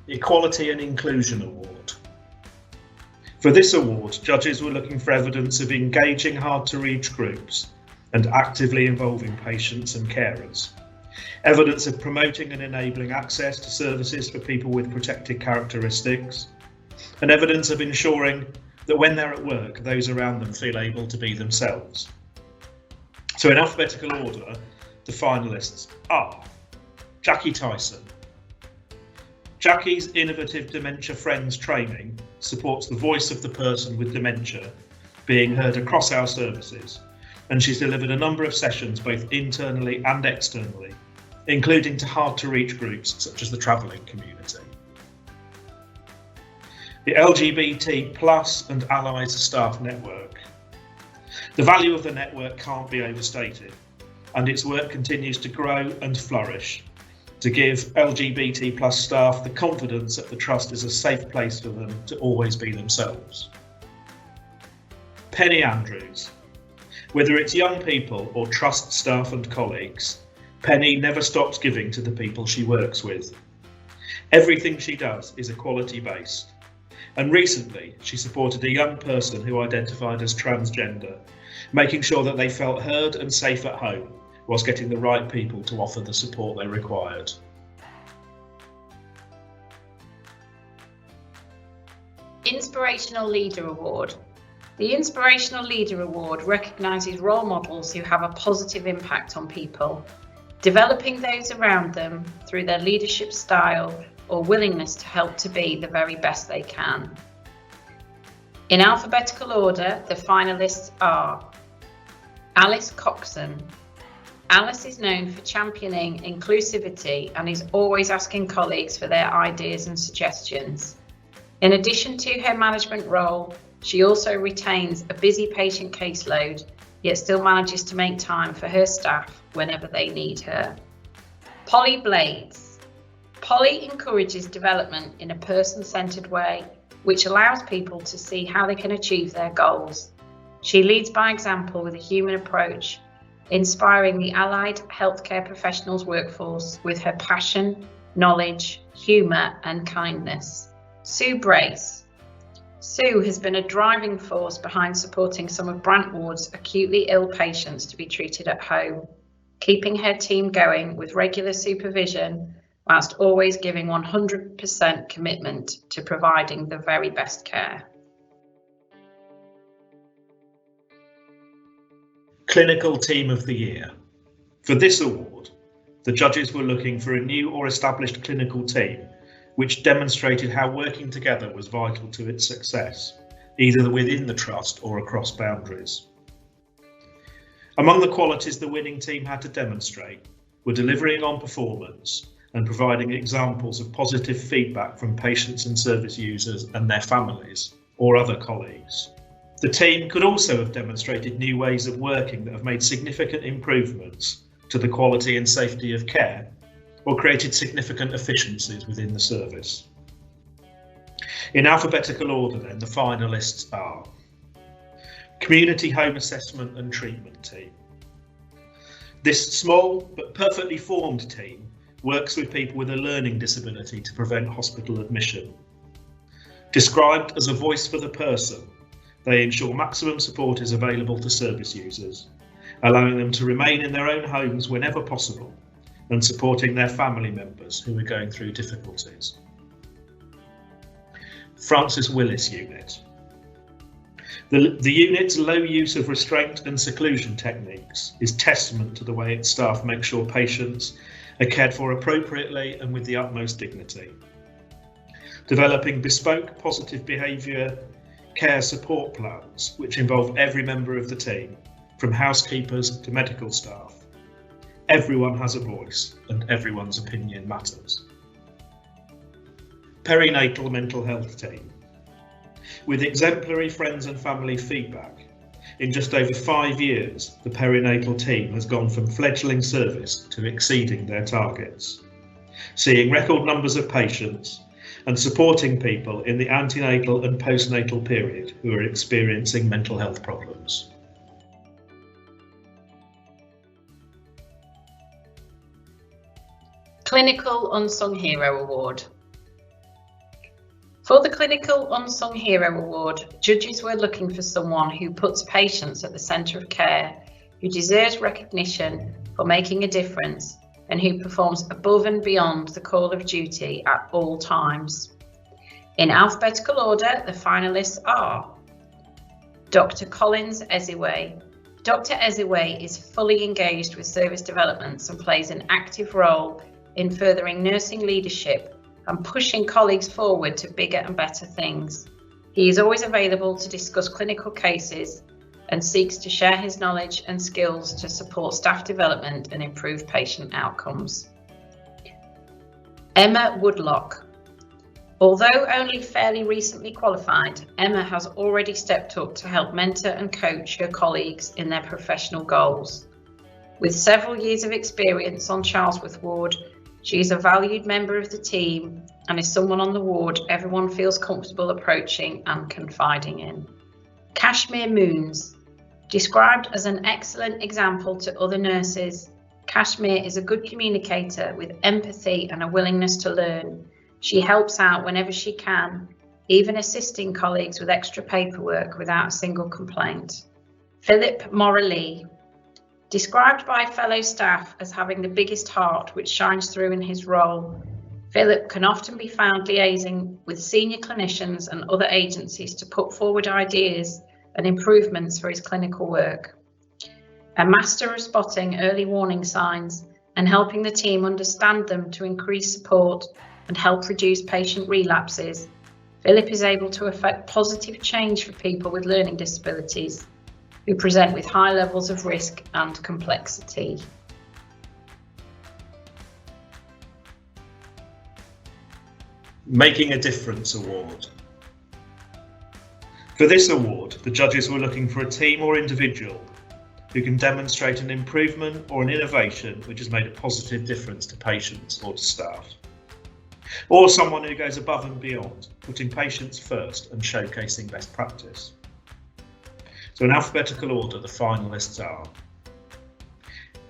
Equality and Inclusion Award. For this award, judges were looking for evidence of engaging hard-to-reach groups and actively involving patients and carers. Evidence of promoting and enabling access to services for people with protected characteristics, and evidence of ensuring that when they're at work, those around them feel able to be themselves. So in alphabetical order, the finalists are Jackie Tyson. Jackie's innovative Dementia Friends training supports the voice of the person with dementia being heard across our services, and she's delivered a number of sessions both internally and externally, including to hard-to-reach groups such as the travelling community. The LGBT Plus and Allies Staff Network. The value of the network can't be overstated, and its work continues to grow and flourish to give LGBT plus staff the confidence that the Trust is a safe place for them to always be themselves. Penny Andrews. Whether it's young people or Trust staff and colleagues, Penny never stops giving to the people she works with. Everything she does is equality-based, and recently she supported a young person who identified as transgender, making sure that they felt heard and safe at home, whilst getting the right people to offer the support they required. Inspirational Leader Award. The Inspirational Leader Award recognises role models who have a positive impact on people, developing those around them through their leadership style or willingness to help to be the very best they can. In alphabetical order, the finalists are Alice Coxon. Alice is known for championing inclusivity and is always asking colleagues for their ideas and suggestions. In addition to her management role, she also retains a busy patient caseload, yet still manages to make time for her staff whenever they need her. Polly Blades. Polly encourages development in a person-centred way, which allows people to see how they can achieve their goals. She leads by example with a human approach, inspiring the allied healthcare professionals workforce with her passion, knowledge, humour and kindness. Sue Brace. Sue has been a driving force behind supporting some of Brantwood's acutely ill patients to be treated at home, keeping her team going with regular supervision whilst always giving 100% commitment to providing the very best care. Clinical Team of the Year. For this award, the judges were looking for a new or established clinical team which demonstrated how working together was vital to its success, either within the Trust or across boundaries. Among the qualities the winning team had to demonstrate were delivering on performance and providing examples of positive feedback from patients and service users and their families or other colleagues. The team could also have demonstrated new ways of working that have made significant improvements to the quality and safety of care, or created significant efficiencies within the service. In alphabetical order then, the finalists are Community Home Assessment and Treatment Team. This small but perfectly formed team works with people with a learning disability to prevent hospital admission. Described as a voice for the person, they ensure maximum support is available to service users, allowing them to remain in their own homes whenever possible and supporting their family members who are going through difficulties. Francis Willis Unit. The unit's low use of restraint and seclusion techniques is testament to the way its staff make sure patients are cared for appropriately and with the utmost dignity. Developing bespoke positive behaviour care support plans which involve every member of the team, from housekeepers to medical staff. Everyone has a voice and everyone's opinion matters. Perinatal Mental Health Team. With exemplary friends and family feedback, in just over 5 years, the perinatal team has gone from fledgling service to exceeding their targets, seeing record numbers of patients and supporting people in the antenatal and postnatal period who are experiencing mental health problems. Clinical Unsung Hero Award. For the Clinical Unsung Hero Award, judges were looking for someone who puts patients at the centre of care, who deserves recognition for making a difference, and who performs above and beyond the call of duty at all times. In alphabetical order, the finalists are Dr. Collins Eziwe. Dr. Eziwe is fully engaged with service developments and plays an active role in furthering nursing leadership and pushing colleagues forward to bigger and better things. He is always available to discuss clinical cases and seeks to share his knowledge and skills to support staff development and improve patient outcomes. Emma Woodlock. Although only fairly recently qualified, Emma has already stepped up to help mentor and coach her colleagues in their professional goals. With several years of experience on Charlesworth Ward, she is a valued member of the team and is someone on the ward everyone feels comfortable approaching and confiding in. Kashmir Moons. Described as an excellent example to other nurses, Kashmir is a good communicator with empathy and a willingness to learn. She helps out whenever she can, even assisting colleagues with extra paperwork without a single complaint. Philip Morley. Described by fellow staff as having the biggest heart which shines through in his role, Philip can often be found liaising with senior clinicians and other agencies to put forward ideas and improvements for his clinical work. A master of spotting early warning signs and helping the team understand them to increase support and help reduce patient relapses, Philip is able to effect positive change for people with learning disabilities who present with high levels of risk and complexity. Making a Difference Award. For this award, the judges were looking for a team or individual who can demonstrate an improvement or an innovation which has made a positive difference to patients or to staff. Or someone who goes above and beyond, putting patients first and showcasing best practice. So in alphabetical order, the finalists are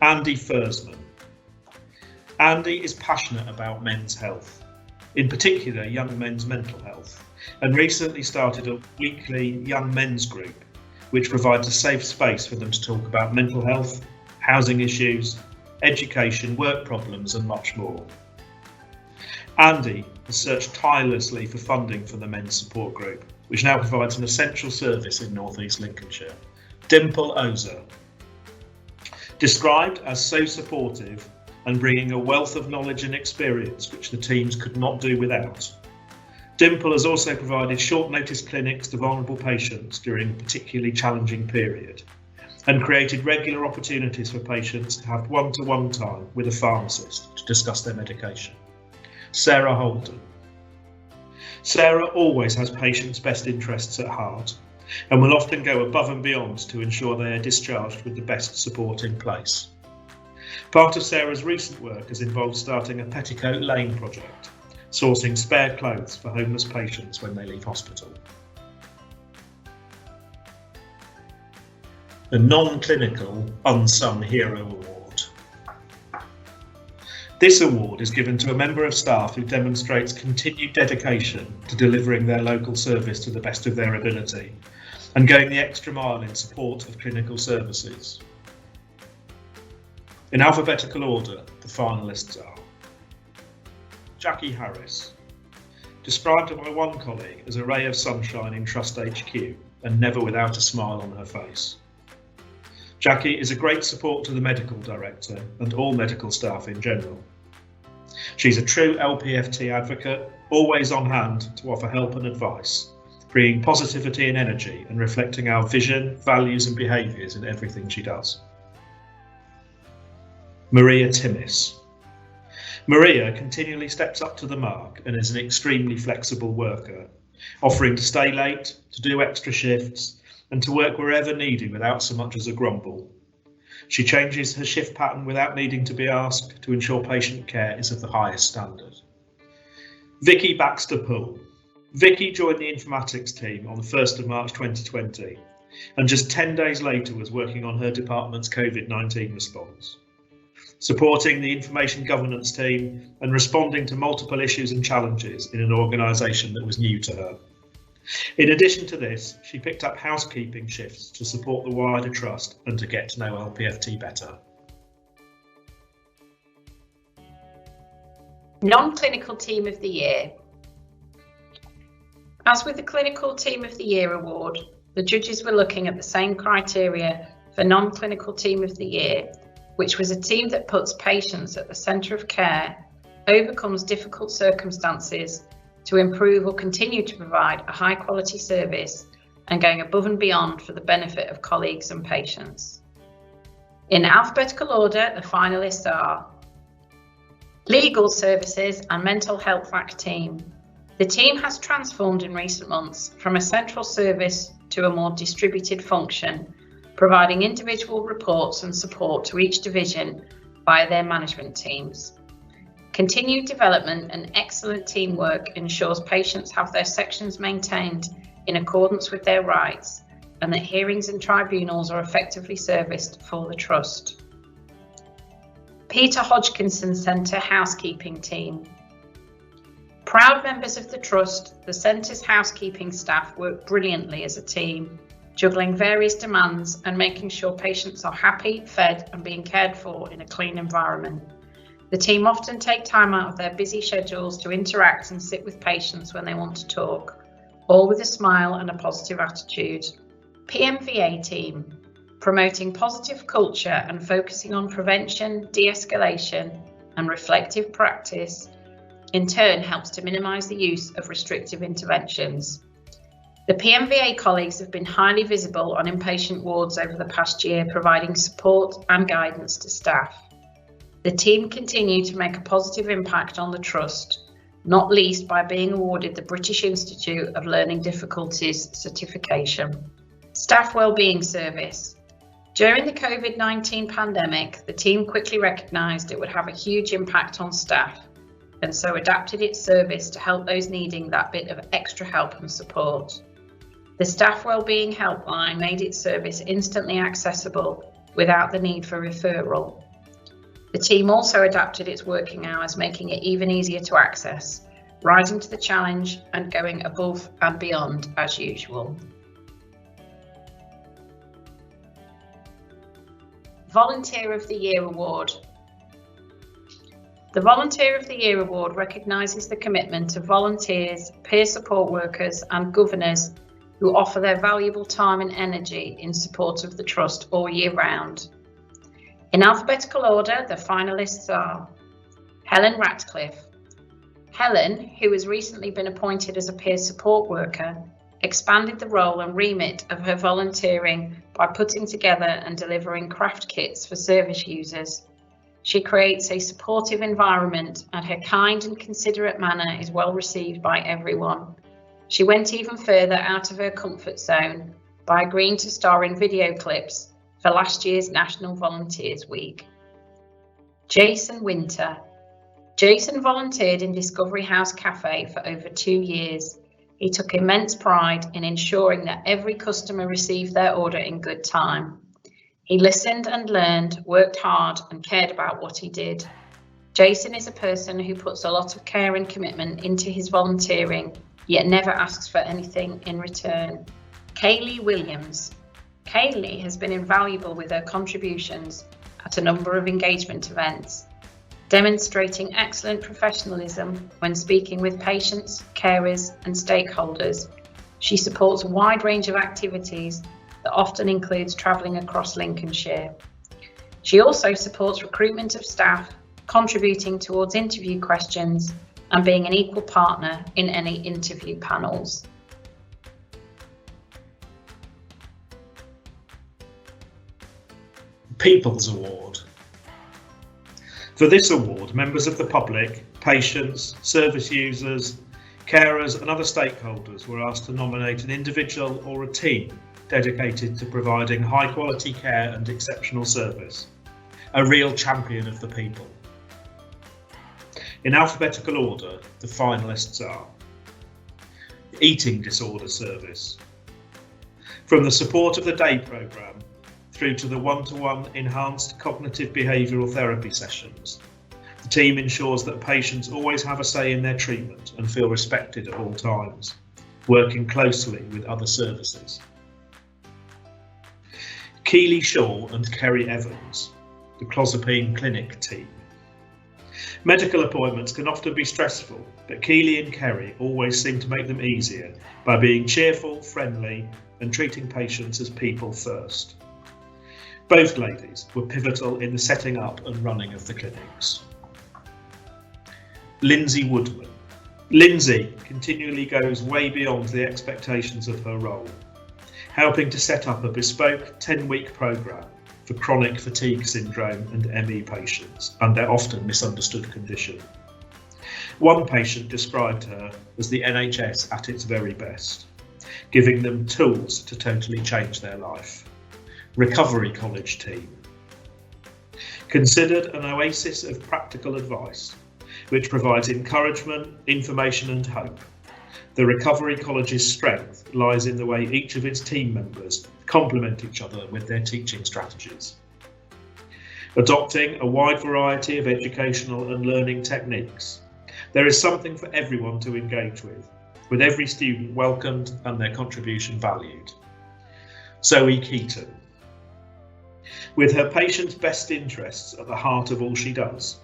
Andy Fursman. Andy is passionate about men's health, in particular young men's mental health, and recently started a weekly young men's group which provides a safe space for them to talk about mental health, housing issues, education, work problems and much more. Andy has searched tirelessly for funding for the men's support group, which now provides an essential service in North East Lincolnshire. Dimple Ozer. Described as so supportive and bringing a wealth of knowledge and experience which the teams could not do without. Dimple has also provided short notice clinics to vulnerable patients during a particularly challenging period and created regular opportunities for patients to have one-to-one time with a pharmacist to discuss their medication. Sarah Holden. Sarah always has patients' best interests at heart and will often go above and beyond to ensure they are discharged with the best support in place. Part of Sarah's recent work has involved starting a Petticoat Lane project, sourcing spare clothes for homeless patients when they leave hospital. The Nonclinical Unsung Hero Award. This award is given to a member of staff who demonstrates continued dedication to delivering their local service to the best of their ability and going the extra mile in support of clinical services. In alphabetical order, the finalists are Jackie Harris. Described by one colleague as a ray of sunshine in Trust HQ and never without a smile on her face. Jackie is a great support to the medical director and all medical staff in general. She's a true LPFT advocate, always on hand to offer help and advice, bringing positivity and energy and reflecting our vision, values and behaviours in everything she does. Maria Timmis. Maria continually steps up to the mark and is an extremely flexible worker, offering to stay late, to do extra shifts, and to work wherever needed without so much as a grumble. She changes her shift pattern without needing to be asked to ensure patient care is of the highest standard. Vicky Baxter-Poole. Vicky joined the informatics team on the 1st of March 2020 and just 10 days later was working on her department's COVID-19 response. supporting the information governance team and responding to multiple issues and challenges in an organisation that was new to her. In addition to this, she picked up housekeeping shifts to support the wider trust and to get to know LPFT better. Non-Clinical Team of the Year. As with the Clinical Team of the Year award, the judges were looking at the same criteria for Non-Clinical Team of the Year, which was a team that puts patients at the centre of care, overcomes difficult circumstances to improve or continue to provide a high quality service, and going above and beyond for the benefit of colleagues and patients. In alphabetical order, the finalists are Legal Services and Mental Health Act Team. The team has transformed in recent months from a central service to a more distributed function, providing individual reports and support to each division via their management teams. Continued development and excellent teamwork ensures patients have their sections maintained in accordance with their rights and that hearings and tribunals are effectively serviced for the Trust. Peter Hodgkinson Centre Housekeeping Team. Proud members of the Trust, the Centre's housekeeping staff work brilliantly as a team, juggling various demands and making sure patients are happy, fed and being cared for in a clean environment. The team often take time out of their busy schedules to interact and sit with patients when they want to talk, all with a smile and a positive attitude. PMVA Team. Promoting positive culture and focusing on prevention, de-escalation and reflective practice in turn helps to minimise the use of restrictive interventions. The PMVA colleagues have been highly visible on inpatient wards over the past year, providing support and guidance to staff. The team continue to make a positive impact on the Trust, not least by being awarded the British Institute of Learning Difficulties certification. Staff Wellbeing Service. During the COVID-19 pandemic, the team quickly recognised it would have a huge impact on staff and so adapted its service to help those needing that bit of extra help and support. The Staff Wellbeing Helpline made its service instantly accessible without the need for referral. The team also adapted its working hours, making it even easier to access, rising to the challenge and going above and beyond as usual. Volunteer of the Year Award. The Volunteer of the Year Award recognises the commitment of volunteers, peer support workers and governors who offer their valuable time and energy in support of the Trust all year round. In alphabetical order, the finalists are Helen Ratcliffe. Helen, who has recently been appointed as a peer support worker, expanded the role and remit of her volunteering by putting together and delivering craft kits for service users. She creates a supportive environment and her kind and considerate manner is well received by everyone. She went even further out of her comfort zone by agreeing to star in video clips for last year's National Volunteers Week. Jason Winter. Jason volunteered in Discovery House Cafe for over 2 years. He took immense pride in ensuring that every customer received their order in good time. He listened and learned, worked hard and cared about what he did. Jason is a person who puts a lot of care and commitment into his volunteering, yet never asks for anything in return. Kaylee Williams. Kaylee has been invaluable with her contributions at a number of engagement events, demonstrating excellent professionalism when speaking with patients, carers and stakeholders. She supports a wide range of activities that often includes travelling across Lincolnshire. She also supports recruitment of staff, contributing towards interview questions and being an equal partner in any interview panels. People's Award. For this award, members of the public, patients, service users, carers and other stakeholders were asked to nominate an individual or a team dedicated to providing high quality care and exceptional service, a real champion of the people. In alphabetical order, the finalists are Eating Disorder Service. From the Support of the Day programme, through to the one-to-one enhanced cognitive behavioural therapy sessions, the team ensures that patients always have a say in their treatment and feel respected at all times, working closely with other services. Keely Shaw and Kerry Evans, the clozapine clinic team. Medical appointments can often be stressful, but Keely and Kerry always seem to make them easier by being cheerful, friendly, and treating patients as people first. Both ladies were pivotal in the setting up and running of the clinics. Lindsay Woodman. Lindsay continually goes way beyond the expectations of her role, helping to set up a bespoke 10-week programme for chronic fatigue syndrome and ME patients and their often misunderstood condition. One patient described her as the NHS at its very best, giving them tools to totally change their life. Recovery College team. Considered an oasis of practical advice, which provides encouragement, information and hope. The Recovery College's strength lies in the way each of its team members complement each other with their teaching strategies. Adopting a wide variety of educational and learning techniques, there is something for everyone to engage with every student welcomed and their contribution valued. Zoe Keaton. With her patients' best interests at the heart of all she does,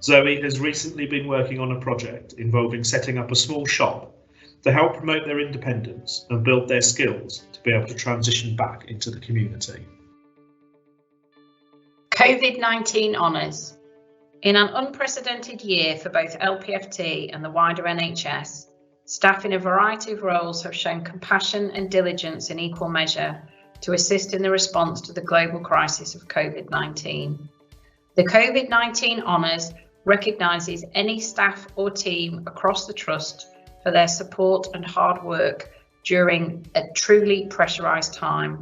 Zoe has recently been working on a project involving setting up a small shop to help promote their independence and build their skills to be able to transition back into the community. COVID-19 honours. In an unprecedented year for both LPFT and the wider NHS, staff in a variety of roles have shown compassion and diligence in equal measure to assist in the response to the global crisis of COVID-19. The COVID-19 honours recognises any staff or team across the Trust for their support and hard work during a truly pressurised time.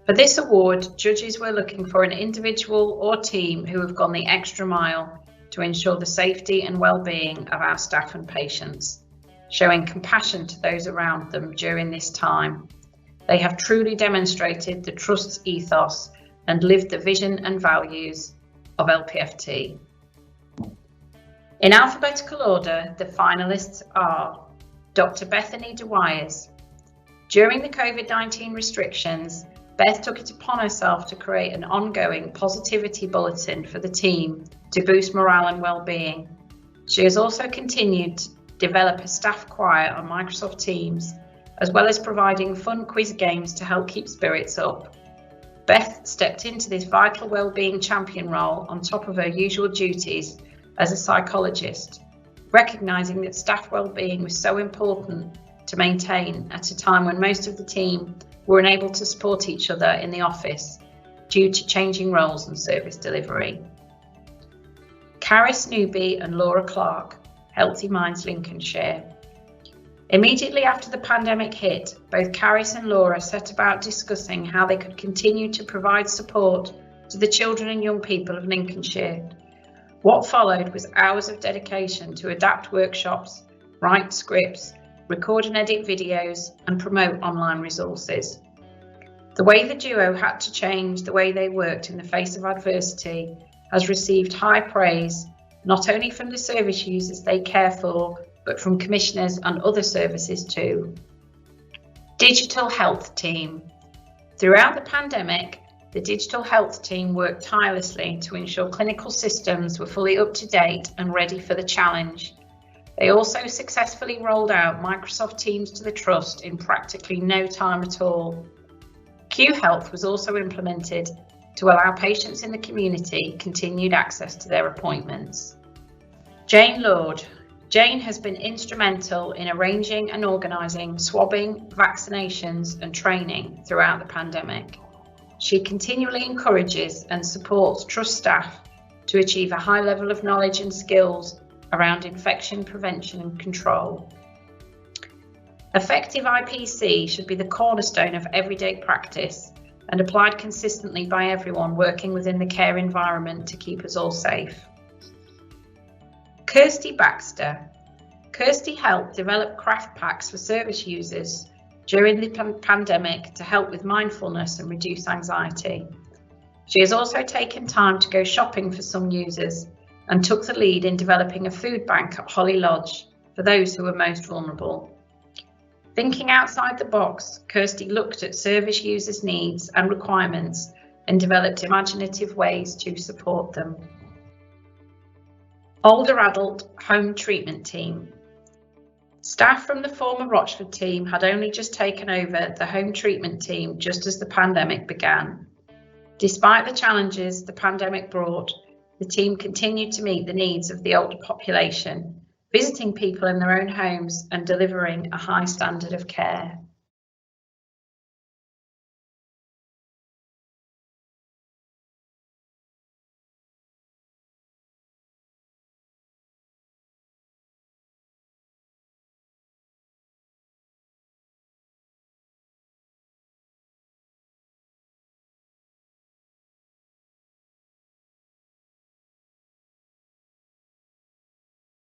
For this award, judges were looking for an individual or team who have gone the extra mile to ensure the safety and well-being of our staff and patients, showing compassion to those around them during this time. They have truly demonstrated the Trust's ethos and lived the vision and values of LPFT. In alphabetical order, the finalists are Dr. Bethany DeWyers. During the COVID-19 restrictions, Beth took it upon herself to create an ongoing positivity bulletin for the team to boost morale and well-being. She has also continued to develop a staff choir on Microsoft Teams, as well as providing fun quiz games to help keep spirits up. Beth stepped into this vital well-being champion role on top of her usual duties as a psychologist, recognising that staff well-being was so important to maintain at a time when most of the team were unable to support each other in the office due to changing roles and service delivery. Caris Newby and Laura Clark, Healthy Minds Lincolnshire. Immediately after the pandemic hit, both Caris and Laura set about discussing how they could continue to provide support to the children and young people of Lincolnshire. What followed was hours of dedication to adapt workshops, write scripts, record and edit videos, and promote online resources. The way the duo had to change the way they worked in the face of adversity has received high praise, not only from the service users they care for, but from commissioners and other services too. Digital Health Team. Throughout the pandemic, the Digital Health Team worked tirelessly to ensure clinical systems were fully up to date and ready for the challenge. They also successfully rolled out Microsoft Teams to the Trust in practically no time at all. Q Health was also implemented to allow patients in the community continued access to their appointments. Jane Lord. Jane has been instrumental in arranging and organising swabbing, vaccinations and training throughout the pandemic. She continually encourages and supports Trust staff to achieve a high level of knowledge and skills around infection prevention and control. Effective IPC should be the cornerstone of everyday practice and applied consistently by everyone working within the care environment to keep us all safe. Kirsty Baxter. Kirsty helped develop craft packs for service users during the pandemic to help with mindfulness and reduce anxiety. She has also taken time to go shopping for some users and took the lead in developing a food bank at Holly Lodge for those who were most vulnerable. Thinking outside the box, Kirsty looked at service users' needs and requirements and developed imaginative ways to support them. Older Adult Home Treatment Team. Staff from the former Rochford team had only just taken over the home treatment team just as the pandemic began. Despite the challenges the pandemic brought, the team continued to meet the needs of the older population, visiting people in their own homes and delivering a high standard of care.